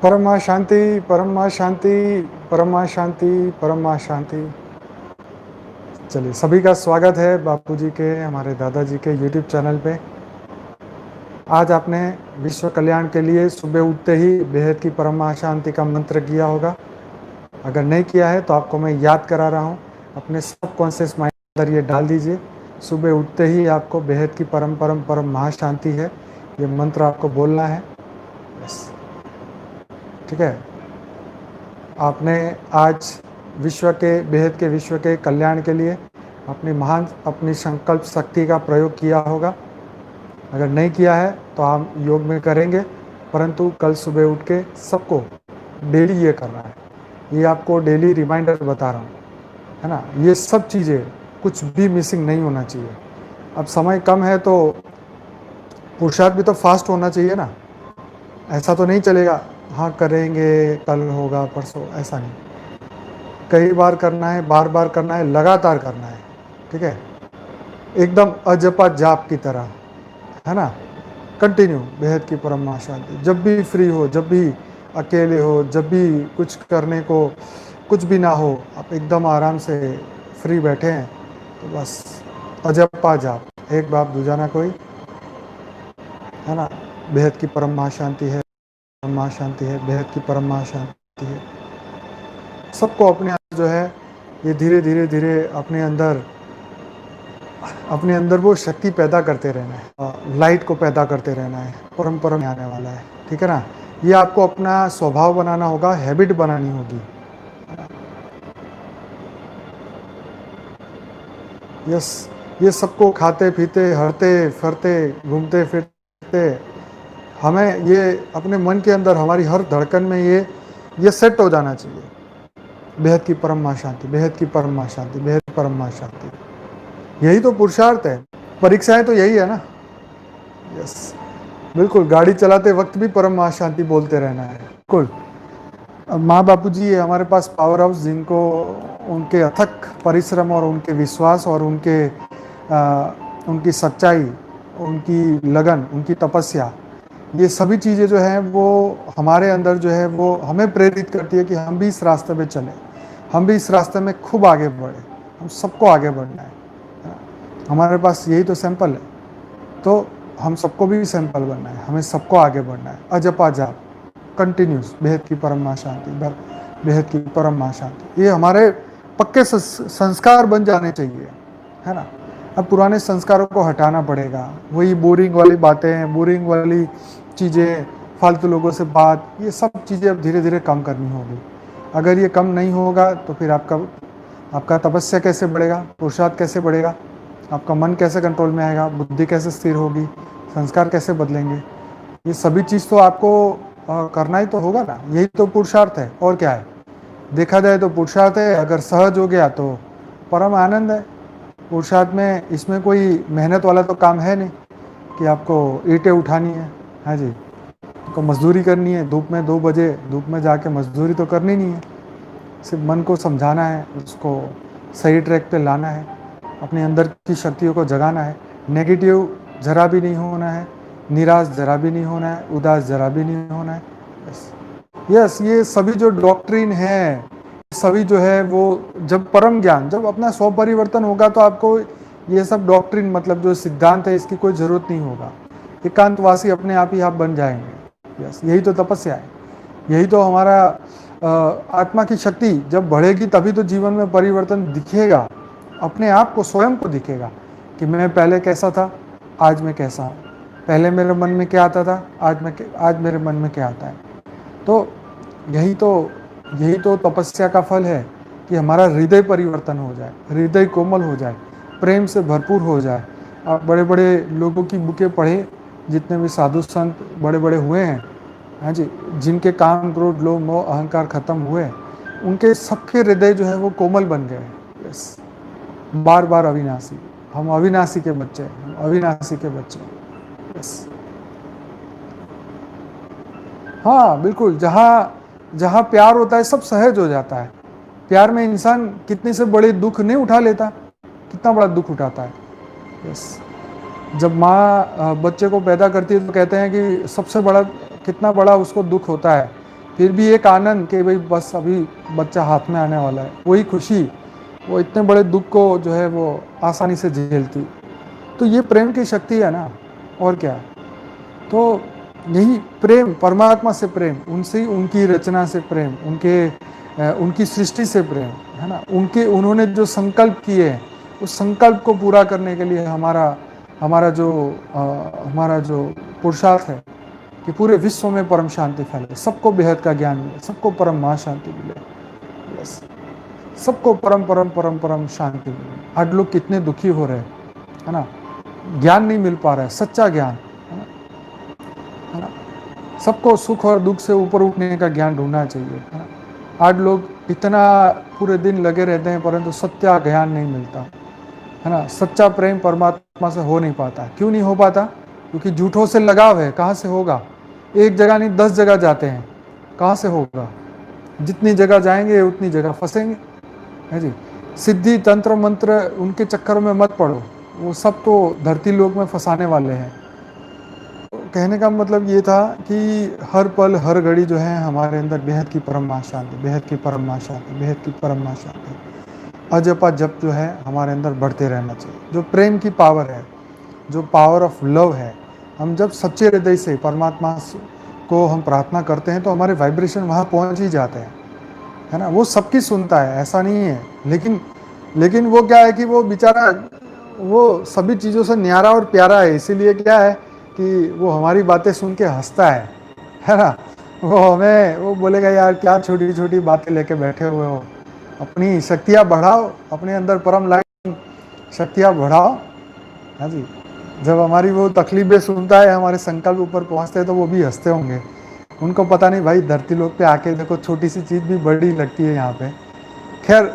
परमा शांति, परमा शांति, परमा शांति, परमा शांति। चलिए, सभी का स्वागत है बापूजी के, हमारे दादाजी के यूट्यूब चैनल पे। आज आपने विश्व कल्याण के लिए सुबह उठते ही बेहद की परमा शांति का मंत्र किया होगा। अगर नहीं किया है तो आपको मैं याद करा रहा हूँ, अपने सब कॉन्शियस माइंड के अंदर ये डाल दीजिए। सुबह उठते ही आपको बेहद की परम परम परम महाशांति है, ये मंत्र आपको बोलना है। बस, ठीक है। आपने आज बेहद के विश्व के कल्याण के लिए अपनी संकल्प शक्ति का प्रयोग किया होगा। अगर नहीं किया है तो हम योग में करेंगे, परंतु कल सुबह उठ के सबको डेली ये करना है। ये आपको डेली रिमाइंडर बता रहा हूँ, है ना। ये सब चीज़ें कुछ भी मिसिंग नहीं होना चाहिए। अब समय कम है तो पुरुषार्थ भी तो फास्ट होना चाहिए ना। ऐसा तो नहीं चलेगा, हाँ करेंगे कल होगा परसों, ऐसा नहीं। कई बार करना है, बार बार करना है, लगातार करना है, ठीक है। एकदम अजपा जाप की तरह, है ना। कंटिन्यू बेहद की परम महाशांति। जब भी फ्री हो, जब भी अकेले हो, जब भी कुछ करने को कुछ भी ना हो, आप एकदम आराम से फ्री बैठे हैं तो बस अजपा जाप, एक बाप दूजा ना कोई, है ना। बेहद की परम महाशांति है, परम महाशांति है, बेहद की परम महाशांति है। सबको अपने जो है ये धीरे धीरे धीरे अपने अंदर वो शक्ति पैदा करते रहना है, लाइट को पैदा करते रहना है। परम परम आने वाला है, ठीक है ना। ये आपको अपना स्वभाव बनाना होगा, हैबिट बनानी होगी। यस, ये सबको खाते पीते हरते फरते घूमते फिरते, हमें ये अपने मन के अंदर हमारी हर धड़कन में ये सेट हो जाना चाहिए। बेहद की परम महाशांति, बेहद की परम महाशांति, बेहद की परम महाशांति। यही तो पुरुषार्थ है। परीक्षाएं तो यही है ना। यस, बिल्कुल। गाड़ी चलाते वक्त भी परम महाशांति बोलते रहना है, बिल्कुल। अब माँ बापू जी हमारे पास पावर हाउस, जिनको उनके अथक परिश्रम और उनके विश्वास और उनकी सच्चाई, उनकी लगन, उनकी तपस्या, ये सभी चीज़ें जो हैं वो हमारे अंदर जो है वो हमें प्रेरित करती है कि हम भी इस रास्ते पे चलें, हम भी इस रास्ते में खूब आगे बढ़ें। हम सबको आगे बढ़ना है। हमारे पास यही तो सैंपल है, तो हम सबको भी सैंपल बनना है, हमें सबको आगे बढ़ना है। अजपा जाप, कंटिन्यूस, बेहद की परम महाशांति, बेहद की परम महाशांति। ये हमारे पक्के संस्कार बन जाने चाहिए, है ना। अब पुराने संस्कारों को हटाना पड़ेगा। वही बोरिंग वाली बातें, बोरिंग वाली चीज़ें, फालतू लोगों से बात, ये सब चीज़ें अब धीरे धीरे कम करनी होगी। अगर ये कम नहीं होगा तो फिर आपका तपस्या कैसे बढ़ेगा, पुरुषार्थ कैसे बढ़ेगा, आपका मन कैसे कंट्रोल में आएगा, बुद्धि कैसे स्थिर होगी, संस्कार कैसे बदलेंगे। ये सभी चीज़ तो आपको करना ही तो होगा ना। यही तो पुरुषार्थ है, और क्या है। देखा जाए तो पुरुषार्थ है, अगर सहज हो गया तो परम आनंद है। पुरुषार्थ में इसमें कोई मेहनत वाला तो काम है नहीं कि आपको ईंटें उठानी है, हाँ जी, तो मजदूरी करनी है। धूप में 2 बजे धूप में जाके मजदूरी तो करनी नहीं है। सिर्फ मन को समझाना है, उसको सही ट्रैक पे लाना है, अपने अंदर की शक्तियों को जगाना है। नेगेटिव जरा भी नहीं होना है, निराश जरा भी नहीं होना है, उदास जरा भी नहीं होना है। यस, ये सभी जो डॉक्ट्रिन है, सभी जो है वो जब परम ज्ञान, जब अपना स्व परिवर्तन होगा तो आपको ये सब डॉक्ट्रिन, मतलब जो सिद्धांत है, इसकी कोई ज़रूरत नहीं होगा। एकांतवासी अपने आप ही आप बन जाएंगे। यस, यही तो तपस्या है। यही तो हमारा आत्मा की शक्ति जब बढ़ेगी तभी तो जीवन में परिवर्तन दिखेगा। अपने आप को, स्वयं को दिखेगा कि मैं पहले कैसा था, आज मैं कैसा हूँ। पहले मेरे मन में क्या आता था, आज मेरे मन में क्या आता है। तो यही तो तपस्या का फल है कि हमारा हृदय परिवर्तन हो जाए, हृदय कोमल हो जाए, प्रेम से भरपूर हो जाए। आप बड़े बड़े लोगों की बुकें पढ़े, जितने भी साधु संत बड़े बड़े हुए हैं, हाँ जी, जिनके काम क्रोध लोभ मोह अहंकार खत्म हुए, उनके सबके हृदय जो है वो कोमल बन गए। यस, बार बार अविनाशी, हम अविनाशी के बच्चे हैं, हम अविनाशी के बच्चे हैं। यस, हाँ बिल्कुल। जहाँ प्यार होता है सब सहज हो जाता है। प्यार में इंसान कितने से बड़े दुख नहीं उठा लेता, कितना बड़ा दुख उठाता है। यस, जब माँ बच्चे को पैदा करती है तो कहते हैं कि सबसे बड़ा कितना बड़ा उसको दुख होता है फिर भी एक आनंद कि भाई बस अभी बच्चा हाथ में आने वाला है, वही खुशी, वो इतने बड़े दुख को जो है वो आसानी से झेलती। तो ये प्रेम की शक्ति है ना, और क्या। तो यही प्रेम, परमात्मा से प्रेम, उनसे, उनकी रचना से प्रेम, उनकी सृष्टि से प्रेम, है ना, उन्होंने जो संकल्प किए हैं, उस संकल्प को पूरा करने के लिए हमारा जो पुरुषार्थ है कि पूरे विश्व में परम शांति फैले, सबको बेहद का ज्ञान मिले, सबको परम महाशांति मिले। यस, सबको परम परम परम परम शांति मिले। आज लोग कितने दुखी हो रहे हैं, है ना, ज्ञान नहीं मिल पा रहा है, सच्चा ज्ञान, है ना। सबको सुख और दुख से ऊपर उठने का ज्ञान ढूंढना चाहिए, है ना। आज लोग इतना पूरे दिन लगे रहते हैं परंतु सत्य ज्ञान नहीं मिलता, है ना। सच्चा प्रेम परमात्मा से हो नहीं पाता। क्यों नहीं हो पाता? क्योंकि झूठों से लगाव है। कहाँ से होगा? एक जगह नहीं 10 जगह जाते हैं, कहाँ से होगा? जितनी जगह जाएंगे उतनी जगह फंसेंगे, है जी। सिद्धि तंत्र मंत्र उनके चक्करों में मत पड़ो, वो सब तो धरती लोक में फंसाने वाले हैं। तो कहने का मतलब ये था कि हर पल हर घड़ी जो है हमारे अंदर बेहद की परम महाशांति, बेहद की परम महाशांति, बेहद की परम महाशांति, अजपा जप जो है हमारे अंदर बढ़ते रहना चाहिए। जो प्रेम की पावर है, जो पावर ऑफ लव है, हम जब सच्चे हृदय से परमात्मा को हम प्रार्थना करते हैं तो हमारे वाइब्रेशन वहाँ पहुँच ही जाते हैं, है ना। वो सबकी सुनता है, ऐसा नहीं है, लेकिन वो क्या है कि वो बेचारा वो सभी चीज़ों से न्यारा और प्यारा है, इसीलिए क्या है कि वो हमारी बातें सुन के हंसता है ना। वो बोलेगा यार क्या छोटी छोटी बातें लेके बैठे हुए हो, अपनी शक्तियाँ बढ़ाओ, अपने अंदर परम लाइट शक्तियाँ बढ़ाओ। हाँ जी, जब हमारी वो तकलीफें सुनता है, हमारे संकल्प ऊपर पहुँचते हैं तो वो भी हंसते होंगे। उनको पता नहीं भाई धरती लोक पे आके देखो छोटी सी चीज़ भी बड़ी लगती है यहाँ पे। खैर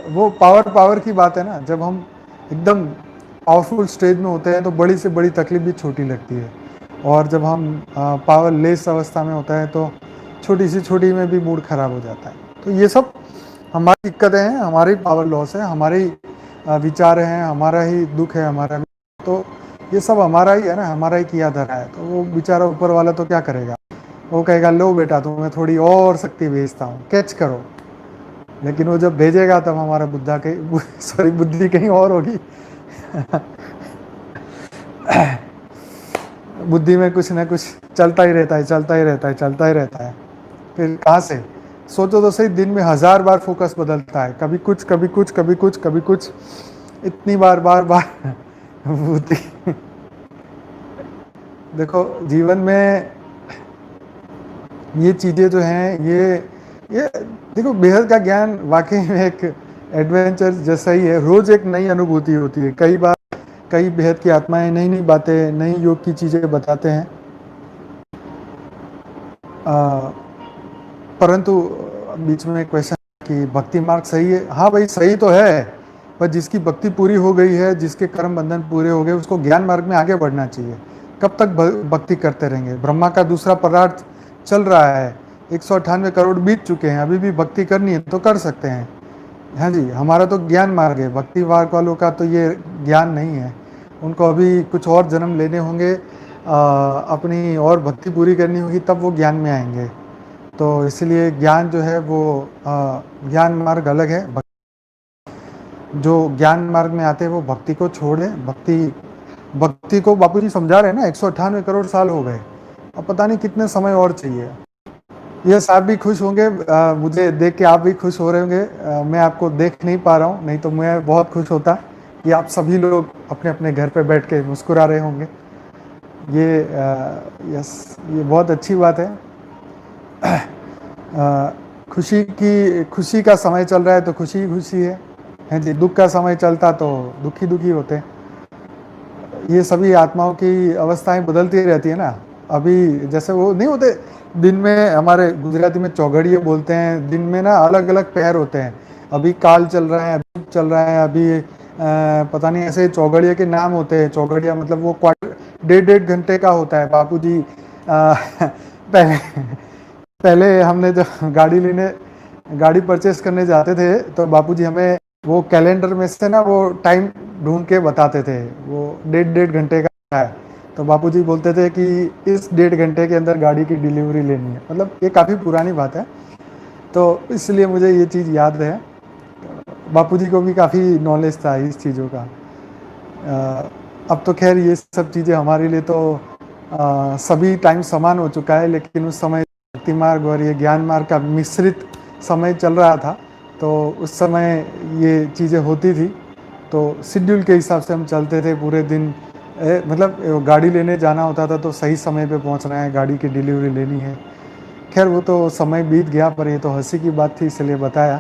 वो पावर की बात है ना, जब हम एकदम पावरफुल स्टेज में होते हैं तो बड़ी से बड़ी तकलीफ भी छोटी लगती है, और जब हम पावरलेस अवस्था में होता है तो छोटी सी छोटी में भी मूड खराब हो जाता है। तो ये सब हमारी दिक्कतें हैं, हमारी पावर लॉस है, हमारे विचार हैं, हमारा ही दुख है, हमारा, तो ये सब हमारा ही है ना, हमारा ही किया धरा है। तो वो बेचारा ऊपर वाला तो क्या करेगा, वो कहेगा लो बेटा तुम्हें थोड़ी और शक्ति भेजता हूँ, कैच करो। लेकिन वो जब भेजेगा तब हमारा बुद्धि कहीं और होगी। बुद्धि में कुछ ना कुछ चलता ही रहता है, चलता ही रहता है, चलता ही रहता है। फिर कहाँ से सोचो तो सही, दिन में 1000 बार फोकस बदलता है, कभी कुछ कभी कुछ कभी कुछ कभी कुछ, इतनी बार बुद्धि। देखो जीवन में ये चीज़ें जो हैं, ये देखो बेहद का ज्ञान वाकई में एक एडवेंचर जैसा ही है। रोज एक नई अनुभूति होती है। कई बार कई बेहद की आत्माएं नई नई बातें, नई योग की चीज़ें बताते हैं, परंतु बीच में क्वेश्चन कि भक्ति मार्ग सही है। हाँ भाई सही तो है, पर जिसकी भक्ति पूरी हो गई है, जिसके कर्म बंधन पूरे हो गए, उसको ज्ञान मार्ग में आगे बढ़ना चाहिए। कब तक भक्ति करते रहेंगे? ब्रह्मा का दूसरा पदार्थ चल रहा है, 198 करोड़ बीत चुके हैं, अभी भी भक्ति करनी है तो कर सकते हैं। हाँ जी, हमारा तो ज्ञान मार्ग है, भक्ति मार्ग वालों का तो ये ज्ञान नहीं है। उनको अभी कुछ और जन्म लेने होंगे, अपनी और भक्ति पूरी करनी होगी, तब वो ज्ञान में आएंगे। तो इसलिए ज्ञान जो है वो ज्ञान मार्ग अलग है। जो ज्ञान मार्ग में आते हैं वो भक्ति को छोड़ दें। भक्ति को बापूजी समझा रहे हैं ना, 198 करोड़ साल हो गए, अब पता नहीं कितने समय और चाहिए। ये साहब भी खुश होंगे, मुझे देख के आप भी खुश हो रहे होंगे। मैं आपको देख नहीं पा रहा हूँ, नहीं तो मैं बहुत खुश होता कि आप सभी लोग अपने अपने घर पे बैठ के मुस्कुरा रहे होंगे। ये बहुत अच्छी बात है। खुशी का समय चल रहा है तो खुशी खुशी है जी। दुख का समय चलता तो दुखी दुखी होते। ये सभी आत्माओं की अवस्थाएं बदलती रहती है ना। अभी जैसे वो नहीं होते, दिन में हमारे गुजराती में चौघड़िए बोलते हैं, दिन में ना अलग अलग पैर होते हैं। अभी काल चल रहा है, अभी चल रहा है, अभी पता नहीं, ऐसे चौघड़िए के नाम होते हैं। चौघड़िया मतलब वो डेढ़ घंटे का होता है। बापूजी पहले हमने जब गाड़ी परचेस करने जाते थे तो बापूजी हमें वो कैलेंडर में से ना वो टाइम ढूंढ के बताते थे। वो डेढ़ घंटे का है, तो बापूजी बोलते थे कि इस 1.5 घंटे के अंदर गाड़ी की डिलीवरी लेनी है। मतलब ये काफ़ी पुरानी बात है, तो इसलिए मुझे ये चीज़ याद है। बापूजी को भी काफ़ी नॉलेज था इस चीज़ों का। अब तो खैर ये सब चीज़ें हमारे लिए तो सभी टाइम समान हो चुका है, लेकिन उस समय भक्ति मार्ग और ये ज्ञान मार्ग का मिश्रित समय चल रहा था, तो उस समय ये चीज़ें होती थी। तो शेड्यूल के हिसाब से हम चलते थे पूरे दिन। मतलब गाड़ी लेने जाना होता था तो सही समय पे पहुंचना है, गाड़ी की डिलीवरी लेनी है। खैर वो तो समय बीत गया, पर ये तो हंसी की बात थी इसलिए बताया।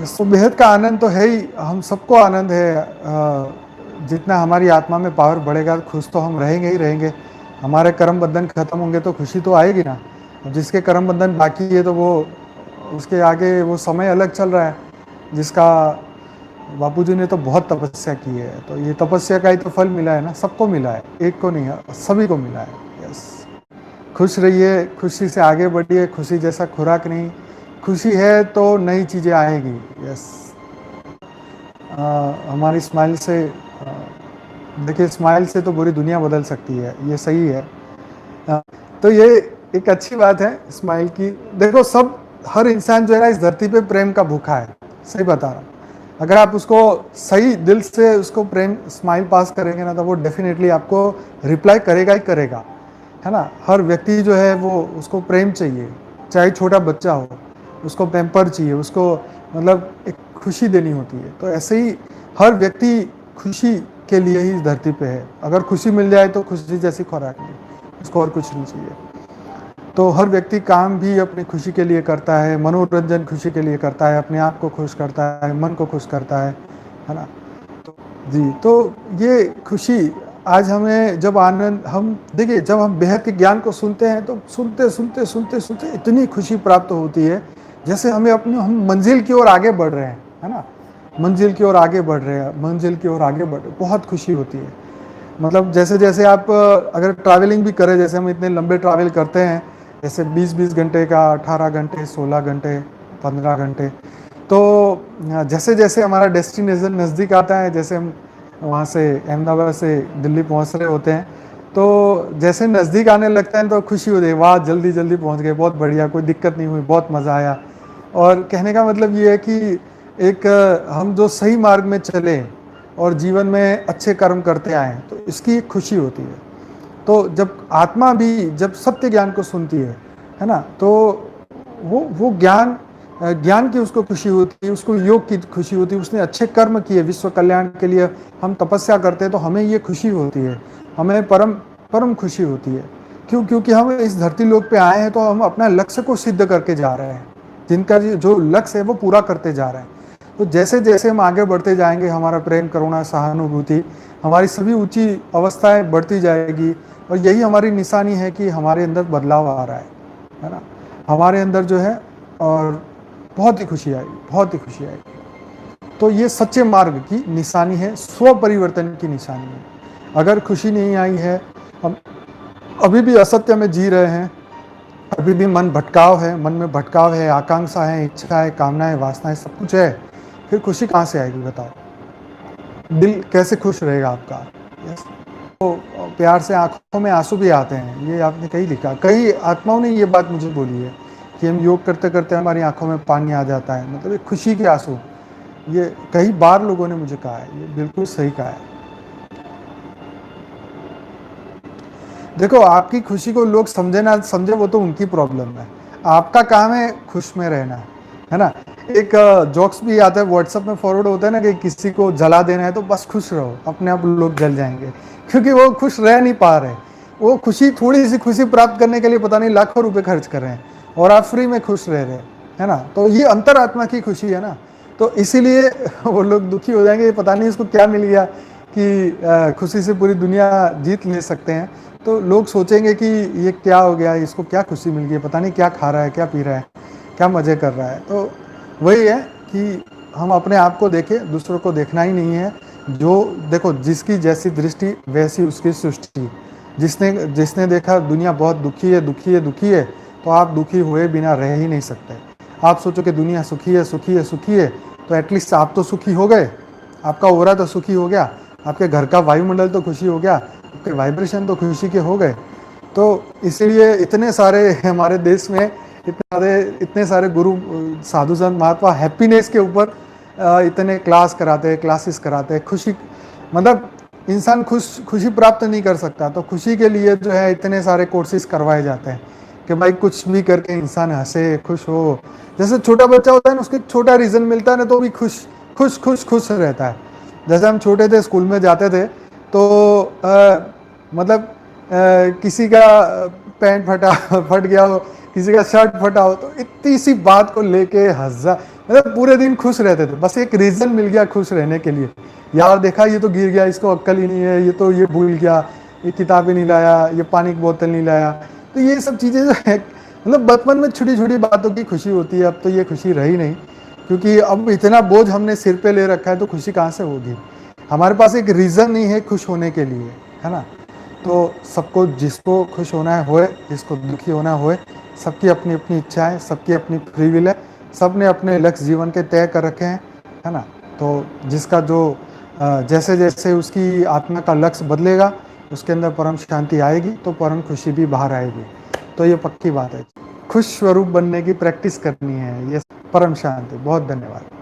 तो बेहद का आनंद तो है ही, हम सबको आनंद है। जितना हमारी आत्मा में पावर बढ़ेगा खुश तो हम रहेंगे ही रहेंगे। हमारे कर्म बंधन खत्म होंगे तो खुशी तो आएगी ना। अब जिसके कर्म बंधन बाकी है तो वो उसके आगे वो समय अलग चल रहा है। जिसका बापूजी ने तो बहुत तपस्या की है, तो ये तपस्या का ही तो फल मिला है ना, सबको मिला है, एक को नहीं, सभी को मिला है। यस, खुश रहिए, खुशी से आगे बढ़िए। खुशी जैसा खुराक नहीं, खुशी है तो नई चीज़ें आएगी। यस, हमारी स्माइल से देखिए, स्माइल से तो पूरी दुनिया बदल सकती है, ये सही है। तो ये एक अच्छी बात है स्माइल की। देखो, सब हर इंसान जो है ना इस धरती पे प्रेम का भूखा है, सही बता रहा हूँ। अगर आप उसको सही दिल से उसको प्रेम स्माइल पास करेंगे ना, तो वो डेफिनेटली आपको रिप्लाई करेगा ही करेगा, है ना। हर व्यक्ति जो है वो उसको प्रेम चाहिए, चाहे छोटा बच्चा हो, उसको पैम्पर चाहिए, उसको मतलब एक खुशी देनी होती है। तो ऐसे ही हर व्यक्ति खुशी के लिए ही इस धरती पे है। अगर खुशी मिल जाए तो खुशी जैसी खुराक नहीं, उसको और कुछ नहीं चाहिए। तो हर व्यक्ति काम भी अपनी खुशी के लिए करता है, मनोरंजन खुशी के लिए करता है, अपने आप को खुश करता है, मन को खुश करता है ना। तो जी, तो ये खुशी आज हमें जब आनंद, हम देखिए जब हम बेहद के ज्ञान को सुनते हैं तो सुनते सुनते सुनते सुनते इतनी खुशी प्राप्त होती है, जैसे हमें अपनी हम मंजिल की ओर आगे बढ़ रहे हैं, है ना। मंजिल की ओर आगे बढ़ रहे हैं, मंजिल की ओर आगे बढ़ रहे, बहुत खुशी होती है। मतलब जैसे जैसे आप अगर ट्रैवलिंग भी करें, जैसे हम इतने लंबे ट्रैवल करते हैं, जैसे 20-20 घंटे का, 18 घंटे, 16 घंटे, 15 घंटे, तो जैसे जैसे हमारा डेस्टिनेशन नज़दीक आता है, जैसे हम वहाँ से अहमदाबाद से दिल्ली पहुँच रहे होते हैं, तो जैसे नज़दीक आने लगता है तो खुशी होती है, वाह जल्दी जल्दी पहुँच गए, बहुत बढ़िया, कोई दिक्कत नहीं हुई, बहुत मज़ा आया। और कहने का मतलब ये है कि एक हम जो सही मार्ग में चले और जीवन में अच्छे कर्म करते आए, तो इसकी एक खुशी होती है। तो जब आत्मा भी जब सत्य ज्ञान को सुनती है ना, तो वो ज्ञान ज्ञान की उसको खुशी होती है, उसको योग की खुशी होती है, उसने अच्छे कर्म किए विश्व कल्याण के लिए, हम तपस्या करते हैं तो हमें ये खुशी होती है, हमें परम परम खुशी होती है। क्यों? क्योंकि हम इस धरती लोक पे आए हैं तो हम अपना लक्ष्य को सिद्ध करके जा रहे हैं, जिनका जो लक्ष्य है वो पूरा करते जा रहे हैं। तो जैसे जैसे हम आगे बढ़ते जाएंगे, हमारा प्रेम, करुणा, सहानुभूति, हमारी सभी ऊंची अवस्थाएं बढ़ती जाएगी, और यही हमारी निशानी है कि हमारे अंदर बदलाव आ रहा है ना, हमारे अंदर जो है, और बहुत ही खुशी आएगी, बहुत ही खुशी आएगी। तो ये सच्चे मार्ग की निशानी है, स्व परिवर्तन की निशानी है। अगर खुशी नहीं आई है, हम अभी भी असत्य में जी रहे हैं, अभी भी मन भटकाव है, मन में भटकाव है, आकांक्षा है, इच्छा है, कामनाएं, वासनाएं, सब कुछ है, फिर खुशी कहाँ से आएगी बताओ? दिल कैसे खुश रहेगा आपका? यस। तो प्यार से आंखों में आंसू भी आते हैं, ये आपने कहीं लिखा, कई आत्माओं ने ये बात मुझे बोली है कि हम योग करते करते हमारी आंखों में पानी आ जाता है, मतलब एक खुशी के आंसू। ये कई बार लोगों ने मुझे कहा है, ये बिल्कुल सही कहा है। देखो, आपकी खुशी को लोग समझे ना समझे वो तो उनकी प्रॉब्लम है, आपका काम है खुश में रहना, है ना। एक जोक्स भी आता है, व्हाट्सएप में फॉरवर्ड होता है ना, कि किसी को जला देना है तो बस खुश रहो, अपने आप लोग जल जाएंगे, क्योंकि वो खुश रह नहीं पा रहे। वो खुशी, थोड़ी सी खुशी प्राप्त करने के लिए पता नहीं लाखों रुपए खर्च कर रहे हैं, और आप फ्री में खुश रह रहे हैं, है ना। तो ये अंतरात्मा की खुशी है ना, तो इसीलिए वो लोग दुखी हो जाएंगे, पता नहीं इसको क्या मिल गया कि खुशी से पूरी दुनिया जीत ले सकते हैं। तो लोग सोचेंगे कि ये क्या हो गया, इसको क्या खुशी मिल गई, पता नहीं क्या खा रहा है, क्या पी रहा है, क्या मज़े कर रहा है। तो वही है कि हम अपने आप को देखें, दूसरों को देखना ही नहीं है। जो देखो, जिसकी जैसी दृष्टि वैसी उसकी सृष्टि। जिसने जिसने देखा दुनिया बहुत दुखी है, दुखी है, दुखी है, तो आप दुखी हुए बिना रह ही नहीं सकते। आप सोचो कि दुनिया सुखी है, सुखी है, सुखी है, तो एटलीस्ट आप तो सुखी हो गए, आपका ओरा तो सुखी हो गया, आपके घर का वायुमंडल तो खुशी हो गया, आपके वाइब्रेशन तो खुशी के हो गए। तो इसीलिए इतने सारे हमारे देश में इतने सारे गुरु साधु संत महात्मा हैप्पीनेस के ऊपर इतने क्लासेस कराते हैं। खुशी मतलब इंसान खुशी प्राप्त नहीं कर सकता, तो खुशी के लिए जो है इतने सारे कोर्सेज करवाए जाते हैं कि भाई कुछ भी करके इंसान हंसे, खुश हो। जैसे छोटा बच्चा होता है ना, उसको एक छोटा रीज़न मिलता है ना तो भी खुश रहता है। जैसे हम छोटे थे, स्कूल में जाते थे, तो मतलब किसी का पैंट फट गया हो, किसी का शर्ट फटा हो, तो इतनी सी बात को लेके मतलब पूरे दिन खुश रहते थे। बस एक रीज़न मिल गया खुश रहने के लिए, यार देखा ये तो गिर गया, इसको अक्ल ही नहीं है, ये भूल गया, ये किताबें नहीं लाया, ये पानी की बोतल नहीं लाया। तो ये सब चीज़ें जो है, मतलब बचपन में छोटी छोटी बातों की खुशी होती है। अब तो ये खुशी रही नहीं, क्योंकि अब इतना बोझ हमने सिर पे ले रखा है, तो खुशी कहाँ से होगी। हमारे पास एक रीज़न नहीं है खुश होने के लिए, है ना। तो सबको, जिसको खुश होना है होए, जिसको दुखी होना होए। सबकी अपनी अपनी इच्छा है, सबकी अपनी फ्री विल है, सब ने अपने लक्ष्य जीवन के तय कर रखे हैं, है ना। तो जिसका जो जैसे जैसे उसकी आत्मा का लक्ष्य बदलेगा, उसके अंदर परम शांति आएगी, तो परम खुशी भी बाहर आएगी। तो ये पक्की बात है। खुश स्वरूप बनने की प्रैक्टिस करनी है, ये परम शांति। बहुत धन्यवाद।